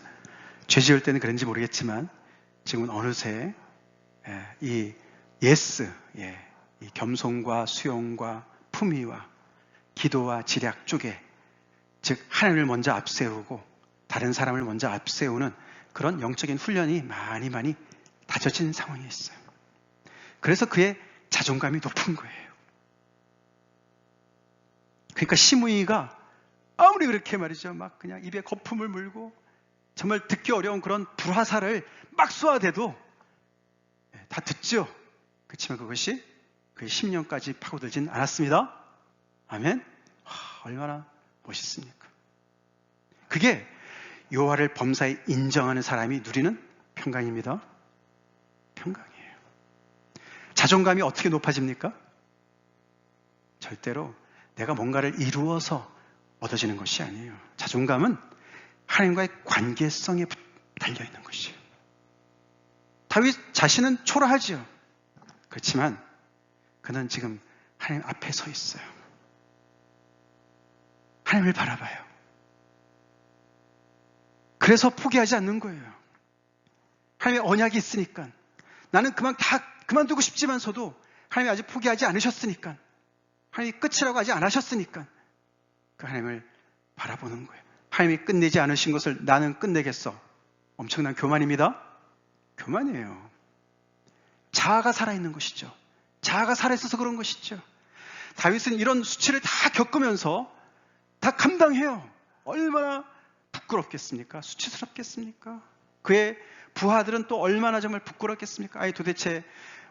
죄 지을 때는 그런지 모르겠지만 지금은 어느새 이 예스, 이 겸손과 수용과 품위와 기도와 지략 쪽에 즉 하나님을 먼저 앞세우고 다른 사람을 먼저 앞세우는 그런 영적인 훈련이 많이 다져진 상황에 있어요. 그래서 그의 자존감이 높은 거예요. 그러니까 시므이가 아무리 그렇게 말이죠, 막 그냥 입에 거품을 물고 정말 듣기 어려운 그런 불화살을 막 쏘아대도 다 듣죠. 그렇지만 그것이 그의 심령까지 파고들진 않았습니다. 아멘. 얼마나 멋있습니까? 그게 여호와를 범사에 인정하는 사람이 누리는 평강입니다. 평강이에요. 자존감이 어떻게 높아집니까? 절대로 내가 뭔가를 이루어서 얻어지는 것이 아니에요. 자존감은 하나님과의 관계성에 달려있는 것이에요. 다윗 자신은 초라하지요. 그렇지만 그는 지금 하나님 앞에 서 있어요. 하나님을 바라봐요. 그래서 포기하지 않는 거예요. 하나님의 언약이 있으니까. 나는 다 그만두고 싶지만서도 하나님이 아직 포기하지 않으셨으니까. 하나님이 끝이라고 아직 안 하셨으니까. 그 하나님을 바라보는 거예요. 하나님이 끝내지 않으신 것을 나는 끝내겠어. 엄청난 교만입니다. 교만이에요. 자아가 살아있는 것이죠. 자아가 살아있어서 그런 것이죠. 다윗은 이런 수치를 다 겪으면서 다 감당해요. 얼마나 부끄럽겠습니까? 수치스럽겠습니까? 그의 부하들은 또 얼마나 정말 부끄럽겠습니까? 아니 도대체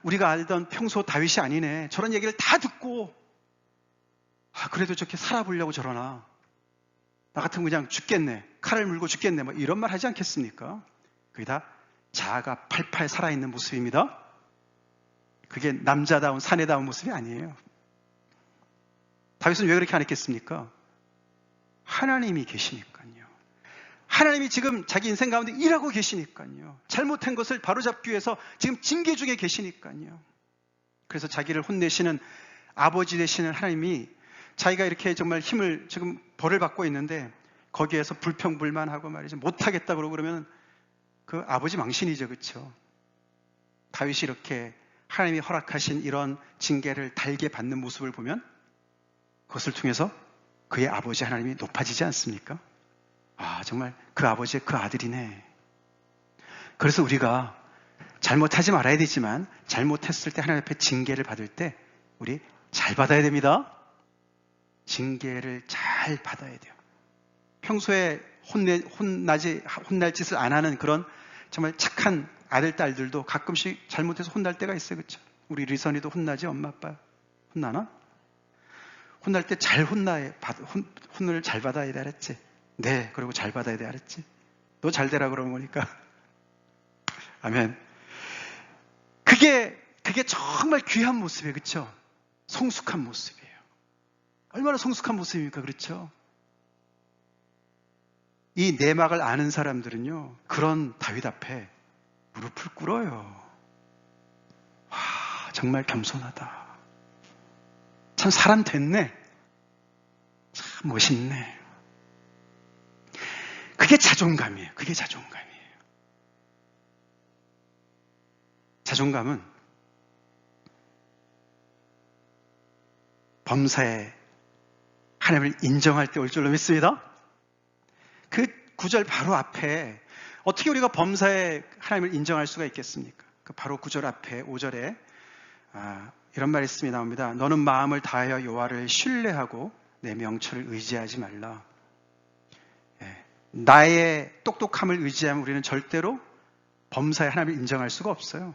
우리가 알던 평소 다윗이 아니네. 저런 얘기를 다 듣고 그래도 저렇게 살아보려고 저러나. 나 같으면 그냥 죽겠네. 칼을 물고 죽겠네. 뭐 이런 말 하지 않겠습니까? 그게 다 자아가 팔팔 살아있는 모습입니다. 그게 남자다운 사내다운 모습이 아니에요. 다윗은 왜 그렇게 안 했겠습니까? 하나님이 계시니까요. 하나님이 지금 자기 인생 가운데 일하고 계시니까요. 잘못한 것을 바로잡기 위해서 지금 징계 중에 계시니까요. 그래서 자기를 혼내시는 아버지 되시는 하나님이 자기가 이렇게 정말 힘을 지금 벌을 받고 있는데 거기에서 불평불만하고 말이죠. 못하겠다 그러고 그러면 그 아버지 망신이죠. 그렇죠? 다윗이 이렇게 하나님이 허락하신 이런 징계를 달게 받는 모습을 보면 그것을 통해서 그의 아버지 하나님이 높아지지 않습니까? 정말 그 아버지의 그 아들이네. 그래서 우리가 잘못하지 말아야 되지만 잘못했을 때 하나님 앞에 징계를 받을 때 우리 잘 받아야 됩니다. 징계를 잘 받아야 돼요. 평소에 혼날 짓을 안 하는 그런 정말 착한 아들, 딸들도 가끔씩 잘못해서 혼날 때가 있어요. 그렇죠? 우리 리선이도 혼나지? 엄마, 아빠 혼나나? 혼날 때 잘 혼을 잘 받아야 돼, 알았지? 네, 그리고 잘 받아야 돼, 알았지? 너 잘 되라 그러는 거니까. 아멘. 그게 정말 귀한 모습이에요. 그렇죠? 성숙한 모습이에요. 얼마나 성숙한 모습입니까? 그렇죠? 이 내막을 아는 사람들은요, 그런 다윗 앞에 무릎을 꿇어요. 정말 겸손하다. 참 사람 됐네. 참 멋있네. 그게 자존감이에요. 그게 자존감이에요. 자존감은 범사에 하나님을 인정할 때 올 줄로 믿습니다. 그 구절 바로 앞에 어떻게 우리가 범사에 하나님을 인정할 수가 있겠습니까? 그 바로 구절 앞에 5절에 이런 말이 있음이 나옵니다. 너는 마음을 다하여 여호와를 신뢰하고 내 명철을 의지하지 말라. 나의 똑똑함을 의지하면 우리는 절대로 범사에 하나님을 인정할 수가 없어요.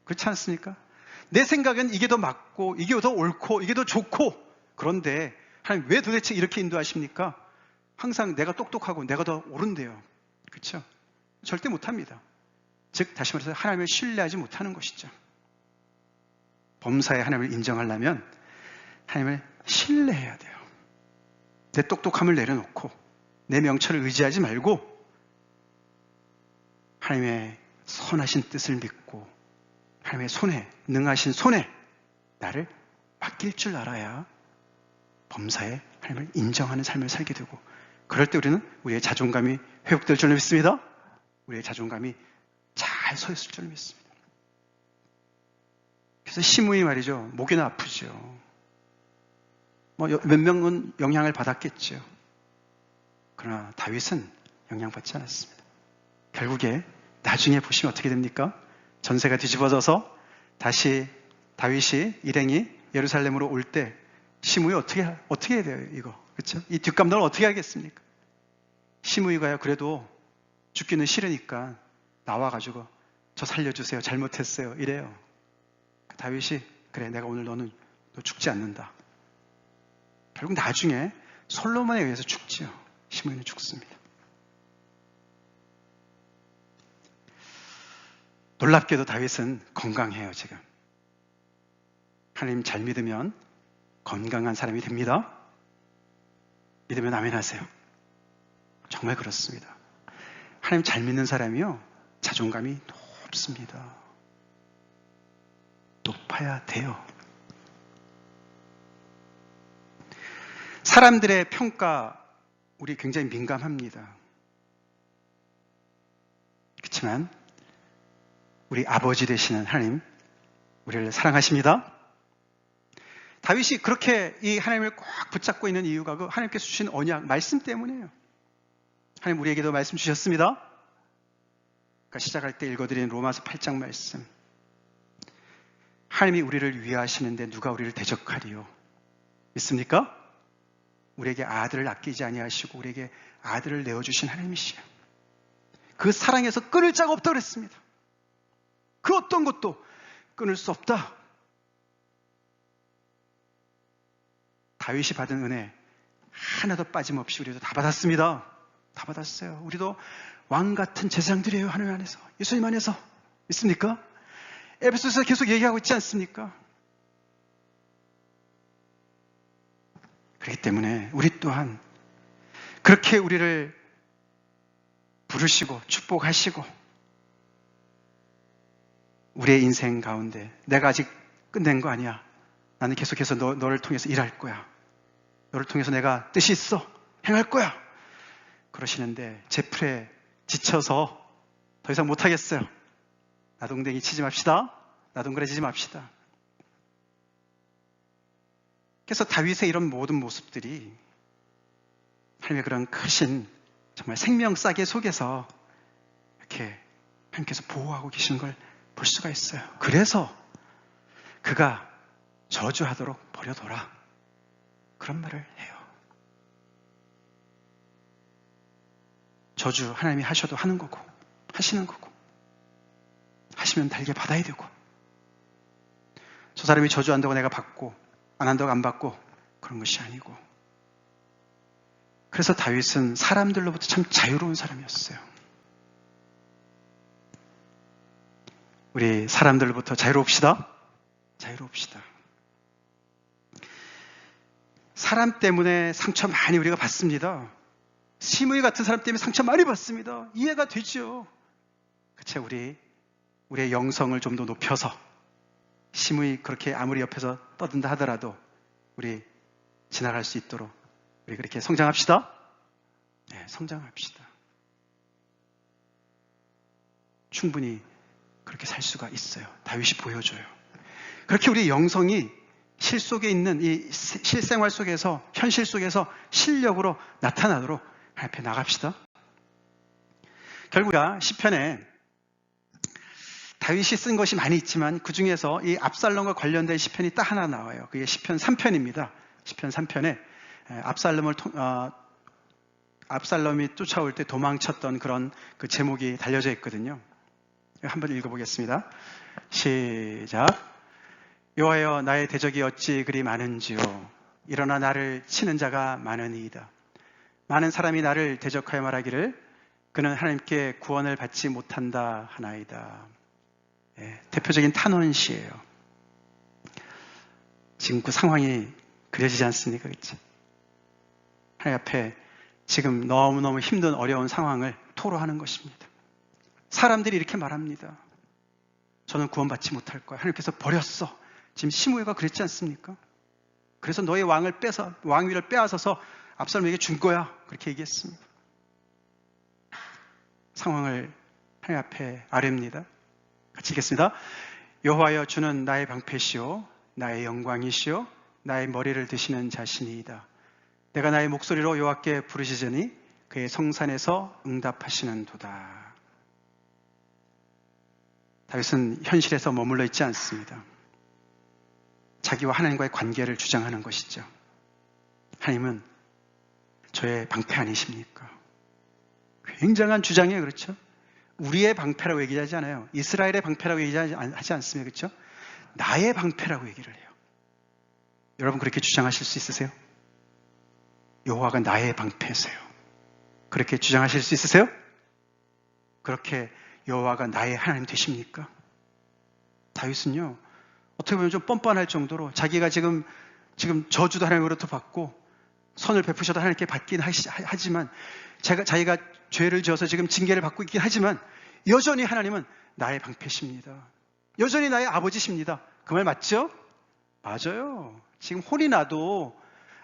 그렇지 않습니까? 내 생각엔 이게 더 맞고 이게 더 옳고 이게 더 좋고, 그런데 하나님 왜 도대체 이렇게 인도하십니까? 항상 내가 똑똑하고 내가 더 옳은데요. 그렇죠? 절대 못합니다. 즉 다시 말해서 하나님을 신뢰하지 못하는 것이죠. 범사에 하나님을 인정하려면 하나님을 신뢰해야 돼요. 내 똑똑함을 내려놓고 내 명철을 의지하지 말고 하나님의 선하신 뜻을 믿고 하나님의 손에, 능하신 손에 나를 맡길 줄 알아야 범사에 하나님을 인정하는 삶을 살게 되고, 그럴 때 우리는 우리의 자존감이 회복될 줄 믿습니다. 우리의 자존감이 잘 서 있을 줄 믿습니다. 그래서 시므이 말이죠. 목이나 아프죠. 몇 명은 영향을 받았겠죠. 그러나 다윗은 영향받지 않았습니다. 결국에 나중에 보시면 어떻게 됩니까? 전세가 뒤집어져서 다시 다윗이 일행이 예루살렘으로 올 때 시므이 어떻게 해야 돼요? 이거 그렇죠? 이 뒷감당을 어떻게 하겠습니까? 시므이가요, 그래도 죽기는 싫으니까 나와가지고 저 살려주세요. 잘못했어요. 이래요. 다윗이 그래, 내가 오늘 너 죽지 않는다. 결국 나중에 솔로몬에 의해서 죽지요. 시므이는 죽습니다. 놀랍게도 다윗은 건강해요. 지금 하나님 잘 믿으면 건강한 사람이 됩니다. 믿으면 아멘 하세요. 정말 그렇습니다. 하나님 잘 믿는 사람이요, 자존감이 높습니다. 높아야 돼요. 사람들의 평가 우리 굉장히 민감합니다. 그렇지만 우리 아버지 되시는 하나님, 우리를 사랑하십니다. 다윗이 그렇게 이 하나님을 꽉 붙잡고 있는 이유가 그 하나님께서 주신 언약, 말씀 때문이에요. 하나님 우리에게도 말씀 주셨습니다. 그러니까 시작할 때 읽어드린 로마서 8장 말씀. 하나님이 우리를 위하시는데 누가 우리를 대적하리요? 믿습니까? 우리에게 아들을 아끼지 아니하시고 우리에게 아들을 내어주신 하나님이시요. 그 사랑에서 끊을 자가 없다고 그랬습니다. 그 어떤 것도 끊을 수 없다. 다윗이 받은 은혜 하나도 빠짐없이 우리도 다 받았습니다. 다 받았어요. 우리도 왕 같은 제사장들이에요. 하나님 안에서, 예수님 안에서. 있습니까? 에베소서에서 계속 얘기하고 있지 않습니까? 그렇기 때문에 우리 또한 그렇게 우리를 부르시고 축복하시고 우리의 인생 가운데 내가 아직 끝낸 거 아니야. 나는 계속해서 너를 통해서 일할 거야. 너를 통해서 내가 뜻이 있어. 행할 거야. 그러시는데 제 풀에 지쳐서 더 이상 못하겠어요. 나동댕이 치지 맙시다. 나동그라지지 맙시다. 그래서 다윗의 이런 모든 모습들이 하나님의 그런 크신 정말 생명싸개 속에서 이렇게 하나님께서 보호하고 계시는 걸 볼 수가 있어요. 그래서 그가 저주하도록 버려둬라. 그런 말을 해요. 저주 하나님이 하셔도 하는 거고, 하시는 거고, 하시면 달게 받아야 되고, 저 사람이 저주한다고 내가 받고 안 한다고 안 받고 그런 것이 아니고. 그래서 다윗은 사람들로부터 참 자유로운 사람이었어요. 우리 사람들로부터 자유로웁시다. 자유로웁시다. 사람 때문에 상처 많이 우리가 받습니다. 시므이 같은 사람 때문에 상처 많이 받습니다. 이해가 되죠. 그쵸? 우리의 영성을 좀 더 높여서 시므이 그렇게 아무리 옆에서 떠든다 하더라도 우리 지나갈 수 있도록 우리 그렇게 성장합시다. 네, 성장합시다. 충분히 그렇게 살 수가 있어요. 다윗이 보여줘요. 그렇게 우리 영성이 실 속에 있는 이 실생활 속에서, 현실 속에서 실력으로 나타나도록 앞에 나갑시다. 결국 시편에 다윗이 쓴 것이 많이 있지만 그 중에서 이 압살롬과 관련된 시편이 딱 하나 나와요. 그게 시편 3편입니다. 시편 3편에 압살롬이 쫓아올 때 도망쳤던 그런 그 제목이 달려져 있거든요. 한번 읽어보겠습니다. 시작. 여호와여, 나의 대적이 어찌 그리 많은지요. 일어나 나를 치는 자가 많으니이다. 많은 사람이 나를 대적하여 말하기를 그는 하나님께 구원을 받지 못한다 하나이다. 대표적인 탄원시예요. 지금 그 상황이 그려지지 않습니까? 그렇죠? 하나님 앞에 지금 너무너무 힘든 어려운 상황을 토로하는 것입니다. 사람들이 이렇게 말합니다. 저는 구원받지 못할 거야. 하나님께서 버렸어. 지금 시므이가 그랬지 않습니까? 그래서 너의 왕위를 빼앗아서 압살롬에게 준 거야. 그렇게 얘기했습니다. 상황을 하나님 앞에 아뢰입니다. 같이 읽겠습니다. 여호와여, 주는 나의 방패시오, 나의 영광이시오, 나의 머리를 드시는 자신이이다. 내가 나의 목소리로 여호와께 부르시자니 그의 성산에서 응답하시는 도다. 다윗은 현실에서 머물러 있지 않습니다. 자기와 하나님과의 관계를 주장하는 것이죠. 하나님은 저의 방패 아니십니까? 굉장한 주장이에요. 그렇죠? 우리의 방패라고 얘기하지 않아요. 이스라엘의 방패라고 얘기하지 않습니다. 그렇죠? 나의 방패라고 얘기를 해요. 여러분 그렇게 주장하실 수 있으세요? 여호와가 나의 방패세요. 그렇게 주장하실 수 있으세요? 그렇게 여호와가 나의 하나님 되십니까? 다윗은요, 어떻게 보면 좀 뻔뻔할 정도로 자기가 지금 저주도 하나님으로부터 받고 선을 베푸셔도 하나님께 받긴 하지만 자기가 죄를 지어서 지금 징계를 받고 있긴 하지만 여전히 하나님은 나의 방패십니다. 여전히 나의 아버지십니다. 그 말 맞죠? 맞아요. 지금 혼이 나도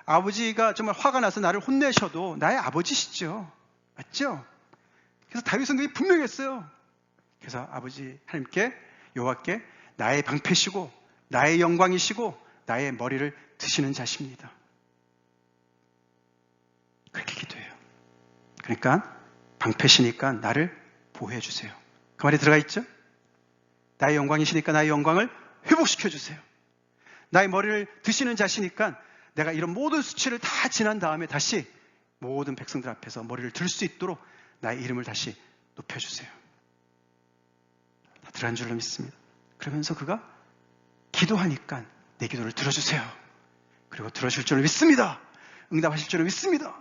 아버지가 정말 화가 나서 나를 혼내셔도 나의 아버지시죠. 맞죠? 그래서 다윗은 그게 분명했어요. 그래서 아버지 하나님께, 여호와께 나의 방패시고 나의 영광이시고 나의 머리를 드시는 자십니다. 그렇게 기도해요. 그러니까 방패시니까 나를 보호해 주세요. 그 말이 들어가 있죠? 나의 영광이시니까 나의 영광을 회복시켜 주세요. 나의 머리를 드시는 자시니까 내가 이런 모든 수치를 다 지난 다음에 다시 모든 백성들 앞에서 머리를 들 수 있도록 나의 이름을 다시 높여주세요. 다 들어간 줄로 믿습니다. 그러면서 그가 기도하니까 내 기도를 들어주세요. 그리고 들어주실 줄을 믿습니다. 응답하실 줄을 믿습니다.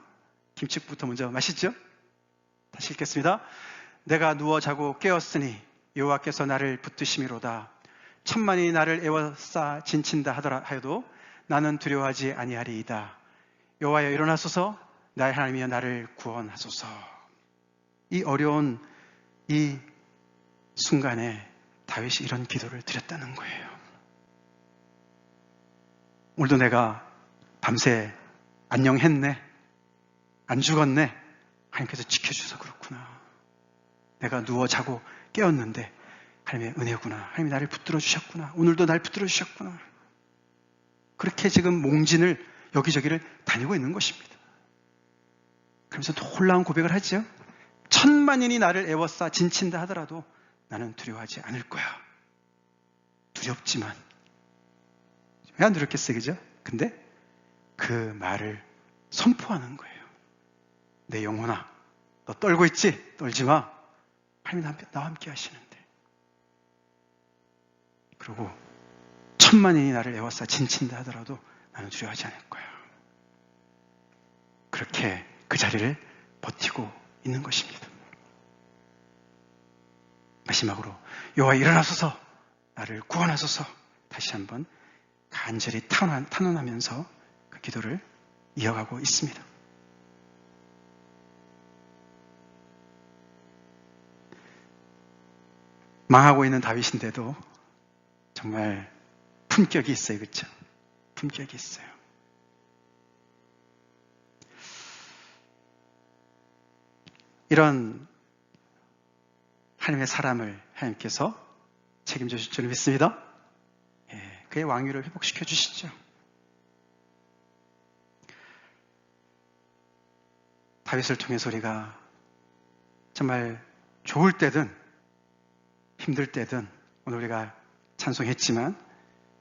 김치국부터 먼저 마시죠. 다시 읽겠습니다. 내가 누워 자고 깨었으니 여호와께서 나를 붙드심이로다. 천만이 나를 에워싸 진친다 하여도 나는 두려워하지 아니하리이다. 여호와여 일어나소서. 나의 하나님이여 나를 구원하소서. 이 어려운 이 순간에 다윗이 이런 기도를 드렸다는 거예요. 오늘도 내가 밤새 안녕했네, 안 죽었네, 하나님께서 지켜주셔서 그렇구나. 내가 누워 자고 깨었는데 하나님의 은혜구나. 하나님이 나를 붙들어 주셨구나. 오늘도 날 붙들어 주셨구나. 그렇게 지금 몽진을 여기저기를 다니고 있는 것입니다. 그러면서 놀라운 고백을 하죠. 천만인이 나를 에워싸 진친다 하더라도 나는 두려워하지 않을 거야. 두렵지만 왜 안 두렵겠어요, 그죠? 근데 그 말을 선포하는 거예요. 내 영혼아, 너 떨고 있지? 떨지 마. 하나님이 나와 함께 하시는데. 그리고 천만인이 나를 에워싸 진친다 하더라도 나는 두려워하지 않을 거야. 그렇게 그 자리를 버티고 있는 것입니다. 마지막으로 여호와 일어나소서, 나를 구원하소서. 다시 한번 간절히 탄원하면서 그 기도를 이어가고 있습니다. 망하고 있는 다윗인데도 정말 품격이 있어요. 그렇죠? 품격이 있어요. 이런 하나님의 사람을 하나님께서 책임져 주실 줄 믿습니다. 그의 왕위를 회복시켜 주시죠. 다윗을 통해서 우리가 정말 좋을 때든 힘들 때든 오늘 우리가 찬송했지만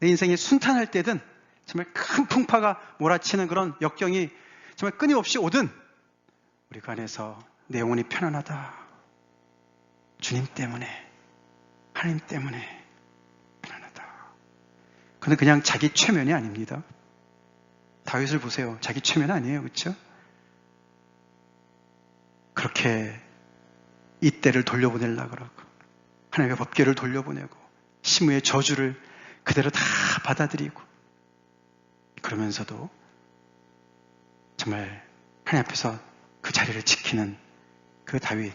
내 인생이 순탄할 때든 정말 큰 풍파가 몰아치는 그런 역경이 정말 끊임없이 오든 우리 그 안에서 내 영혼이 편안하다. 주님 때문에, 하나님 때문에 편안하다. 그는 그냥 자기 최면이 아닙니다. 다윗을 보세요. 자기 최면 아니에요. 그렇죠? 그렇게 이 때를 돌려보내려고 그러고 하나님의 법궤를 돌려보내고 시므의 저주를 그대로 다 받아들이고 그러면서도 정말 하나님 앞에서 그 자리를 지키는 그 다윗,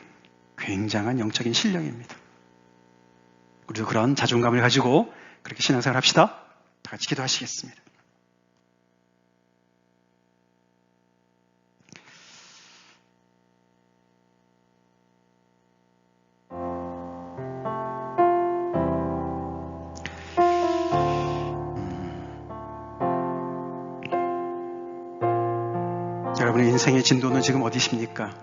굉장한 영적인 실력입니다. 우리도 그런 자존감을 가지고 그렇게 신앙생활 합시다. 다 같이 기도하시겠습니다. 여러분의 인생의 진도는 지금 어디십니까?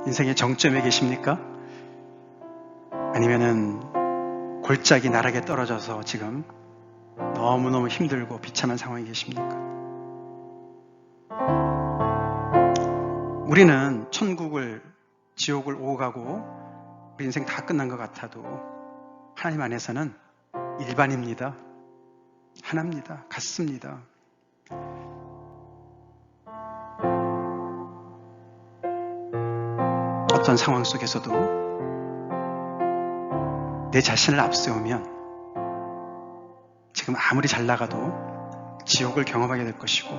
인생의 정점에 계십니까? 아니면은 골짜기 나락에 떨어져서 지금 너무너무 힘들고 비참한 상황에 계십니까? 우리는 천국을, 지옥을 오고 가고 우리 인생 다 끝난 것 같아도 하나님 안에서는 일반입니다. 하나입니다. 같습니다. 어떤 상황 속에서도 내 자신을 앞세우면 지금 아무리 잘 나가도 지옥을 경험하게 될 것이고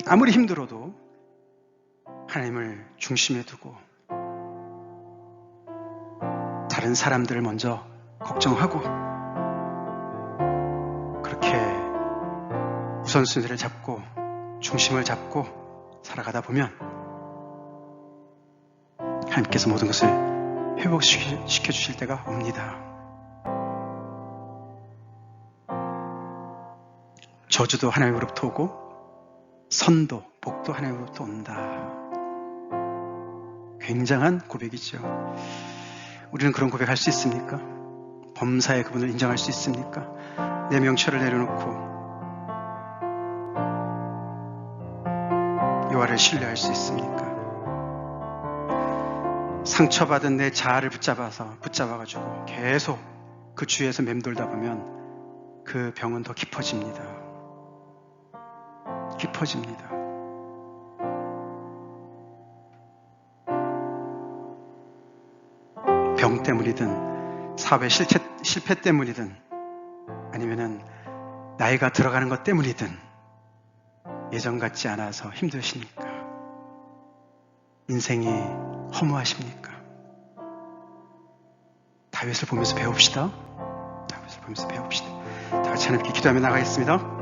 아무리 힘들어도 하나님을 중심에 두고 다른 사람들을 먼저 걱정하고 그렇게 우선순위를 잡고 중심을 잡고 살아가다 보면 하나님께서 모든 것을 회복시켜 주실 때가 옵니다. 저주도 하나님으로부터 오고 선도, 복도 하나님으로부터 온다. 굉장한 고백이죠. 우리는 그런 고백할 수 있습니까? 범사의 그분을 인정할 수 있습니까? 내 명철을 내려놓고 여호와를 신뢰할 수 있습니까? 상처받은 내 자아를 붙잡아가지고 계속 그 주위에서 맴돌다 보면 그 병은 더 깊어집니다. 깊어집니다. 병 때문이든 사회 실패 때문이든 아니면은 나이가 들어가는 것 때문이든 예전 같지 않아서 힘드십니까? 인생이 허무하십니까? 다윗을 보면서 배웁시다. 다윗을 보면서 배웁시다. 다 같이 하나님께 기도하며 나가겠습니다.